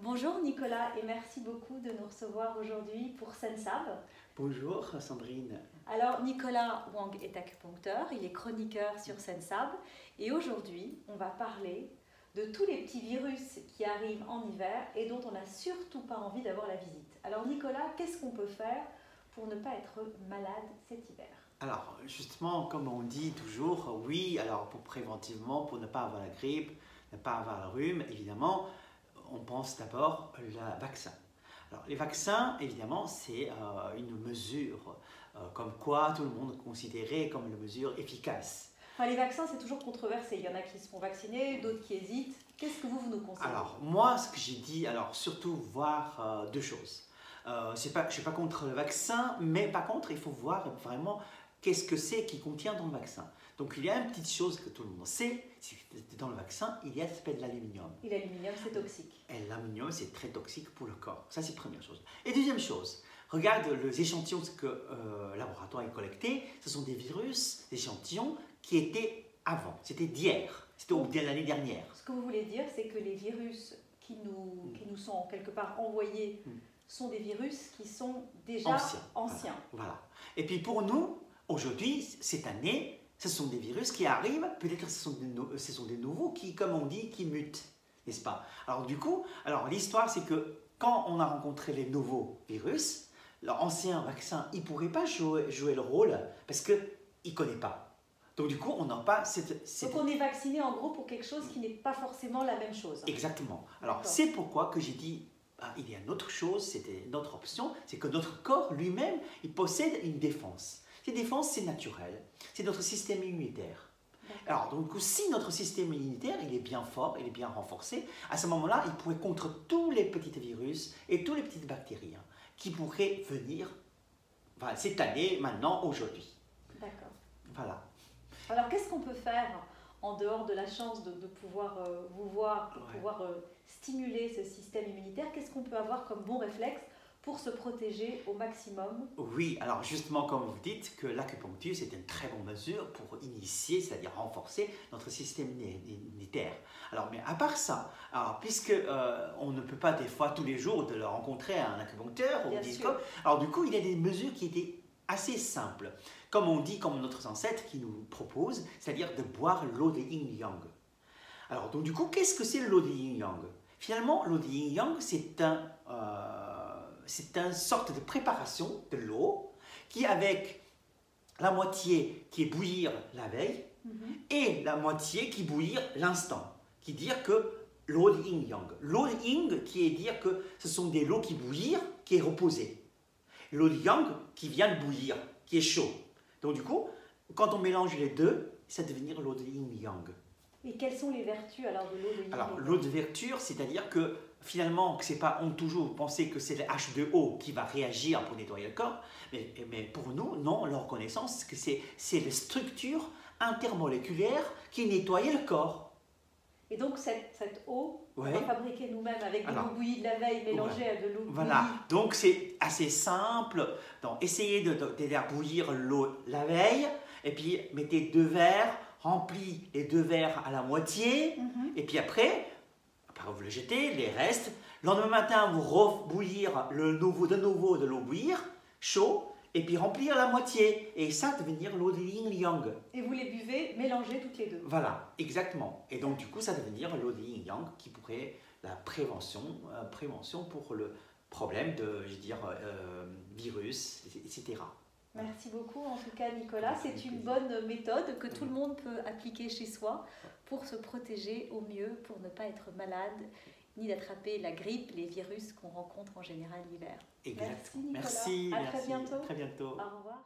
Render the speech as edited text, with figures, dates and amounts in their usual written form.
Bonjour Nicolas et merci beaucoup de nous recevoir aujourd'hui pour Sensab. Bonjour Sandrine. Alors Nicolas Wang est acupuncteur, il est chroniqueur sur Sensab et aujourd'hui on va parler de tous les petits virus qui arrivent en hiver et dont on n'a surtout pas envie d'avoir la visite. Alors Nicolas, qu'est-ce qu'on peut faire pour ne pas être malade cet hiver? Alors justement, comme on dit toujours, oui, alors pour préventivement, pour ne pas avoir la grippe, ne pas avoir le rhume, évidemment, on pense d'abord le vaccin. Alors les vaccins, évidemment, c'est une mesure comme quoi tout le monde considérait comme une mesure efficace. Enfin, les vaccins, c'est toujours controversé. Il y en a qui se font vacciner, d'autres qui hésitent. Qu'est-ce que vous nous conseillez? Alors moi, ce que j'ai dit, alors surtout voir deux choses. Je ne suis pas contre le vaccin, mais par contre, il faut voir vraiment qu'est-ce que c'est qui contient dans le vaccin. Donc il y a une petite chose que tout le monde sait, c'est que dans le vaccin, il y a ce qu'on appelle l'aluminium. Et l'aluminium, c'est toxique. Et l'aluminium, c'est très toxique pour le corps. Ça, c'est la première chose. Et deuxième chose, regarde les échantillons que le laboratoire a collectés. Ce sont des virus, des échantillons qui étaient avant. C'était d'hier. C'était l'année dernière. Ce que vous voulez dire, c'est que les virus qui nous sont quelque part envoyés sont des virus qui sont déjà anciens. Voilà. Et puis pour nous, aujourd'hui, cette année, ce sont des virus qui arrivent, peut-être ce sont des nouveaux qui, comme on dit, qui mutent, n'est-ce pas? Alors du coup, l'histoire c'est que quand on a rencontré les nouveaux virus, l'ancien vaccin, il ne pourrait pas jouer le rôle parce qu'il ne connaît pas. Donc du coup, on n'a pas Donc on est vacciné en gros pour quelque chose qui n'est pas forcément la même chose. Exactement. Alors c'est pourquoi que j'ai dit, il y a une autre chose, c'était une autre option, c'est que notre corps lui-même, il possède une défense. Cette défense, c'est naturel, c'est notre système immunitaire. Alors, donc, si notre système immunitaire, il est bien fort, il est bien renforcé, à ce moment-là, il pourrait contre tous les petits virus et toutes les petites bactéries qui pourraient venir cette année, maintenant, aujourd'hui. D'accord. Voilà. Alors, qu'est-ce qu'on peut faire en dehors de la chance de pouvoir vous voir, de pouvoir stimuler ce système immunitaire? Qu'est-ce qu'on peut avoir comme bon réflexe pour se protéger au maximum? Oui, alors justement, comme vous dites, que l'acupuncture, c'est une très bonne mesure pour initier, c'est-à-dire renforcer notre système immunitaire. Alors, mais à part ça, puisque on ne peut pas des fois tous les jours de rencontrer un acupuncteur ou disco, alors du coup, il y a des mesures qui étaient assez simples. Comme on dit, comme notre ancêtre qui nous propose, c'est-à-dire de boire l'eau de yin-yang. Alors, donc du coup, qu'est-ce que c'est l'eau de yin-yang? Finalement, l'eau de yin-yang, c'est une sorte de préparation de l'eau qui, avec la moitié qui est bouillir la veille et la moitié qui bouillir l'instant, qui dire que l'eau de yin-yang. L'eau de yin qui est dire que ce sont des lots qui bouillir, qui est reposé. L'eau de yang qui vient de bouillir, qui est chaud. Donc du coup, quand on mélange les deux, ça devient l'eau de yin-yang. Et quelles sont les vertus alors de l'eau de yin? Alors l'eau de vertu, c'est-à-dire que finalement, c'est pas, on toujours pensé que c'est le H2O qui va réagir pour nettoyer le corps, mais pour nous, non, leur connaissance, que c'est les structures intermoléculaires qui nettoient le corps. Et donc cette eau, on va fabriquer nous-mêmes avec de l'eau bouillie de la veille mélangée à de l'eau bouillie. Voilà, donc c'est assez simple. Donc essayez de faire bouillir l'eau la veille, et puis mettez 2 verres, remplis les 2 verres à la moitié, et puis après vous le jetez, les restes. Le lendemain matin, vous rebouillir de nouveau de l'eau bouillir, chaud, et puis remplir la moitié. Et ça devenir l'eau de yin-yang. Et vous les buvez mélangées toutes les deux. Voilà, exactement. Et donc du coup, ça devenir l'eau de yin-yang qui pourrait la prévention pour le problème de, virus, etc. Merci beaucoup en tout cas Nicolas, c'est une bonne méthode que tout le monde peut appliquer chez soi pour se protéger au mieux, pour ne pas être malade, ni d'attraper la grippe, les virus qu'on rencontre en général l'hiver. Merci Nicolas, merci. À très bientôt. Très bientôt. Au revoir.